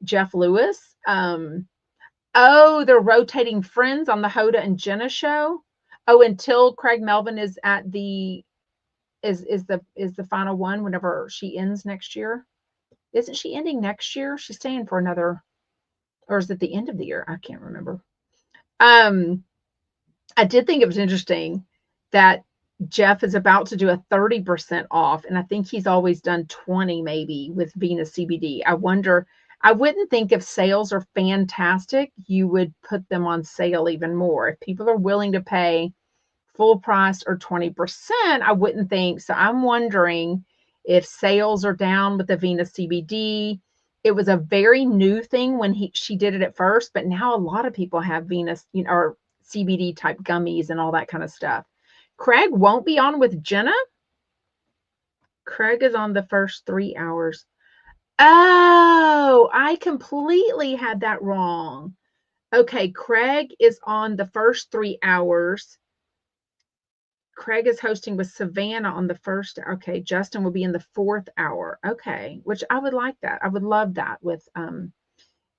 Jeff Lewis. Oh, they're rotating friends on the Hoda and Jenna show. Oh, until Craig Melvin is at the final one whenever she ends next year. Isn't she ending next year? She's staying for another, or is it the end of the year? I can't remember. I did think it was interesting that Jeff is about to do a 30% off, and I think he's always done 20 maybe with Venus CBD. I wonder, I wouldn't think if sales are fantastic, you would put them on sale even more. If people are willing to pay full price or 20%, I wouldn't think. So I'm wondering if sales are down with the Venus CBD. It was a very new thing when she did it at first, but now a lot of people have Venus, or CBD type gummies and all that kind of stuff. Craig won't be on with Jenna. Craig is on the first 3 hours. Oh, I completely had that wrong. Okay, Craig is on the first 3 hours. Craig is hosting with Savannah on the first. Okay, Justin will be in the 4th hour. Okay, which I would like that. I would love that with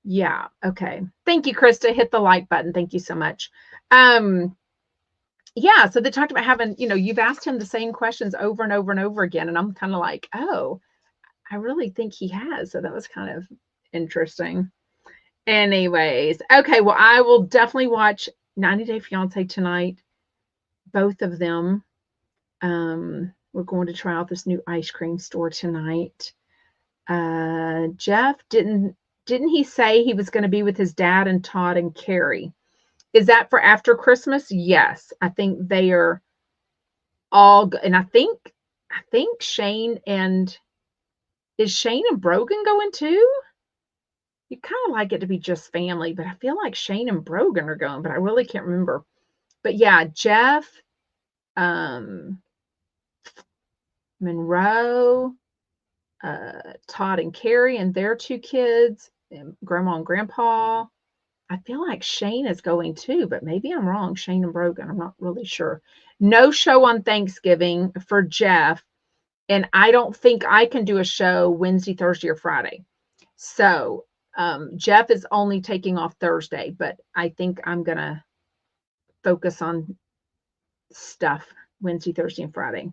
yeah, okay. Thank you, Krista. Hit the like button. Thank you so much. Yeah, so they talked about having, you've asked him the same questions over and over and over again. And I'm kind of like, oh, I really think he has. So that was kind of interesting. Anyways, okay, well, I will definitely watch 90 Day Fiance tonight. Both of them. We're going to try out this new ice cream store tonight. Jeff, didn't he say he was going to be with his dad and Todd and Carrie? Is that for after Christmas? Yes. I think they are all good. And I think Shane is Shane and Brogan going too? You kind of like it to be just family, but I feel like Shane and Brogan are going, but I really can't remember. But yeah, Jeff, Monroe, Todd and Carrie and their 2 kids, and Grandma and Grandpa. I feel like Shane is going too, but maybe I'm wrong. Shane and Brogan, I'm not really sure. No show on Thanksgiving for Jeff, and I don't think I can do a show Wednesday, Thursday, or Friday. So Jeff is only taking off Thursday, but I think I'm going to focus on stuff Wednesday, Thursday, and Friday.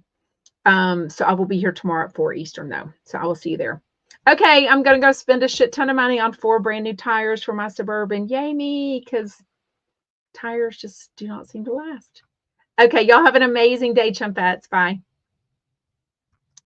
So I will be here tomorrow at 4 Eastern, though. So I will see you there. Okay, I'm going to go spend a shit ton of money on 4 brand new tires for my Suburban. Yay me, because tires just do not seem to last. Okay, y'all have an amazing day, chumpettes. Bye.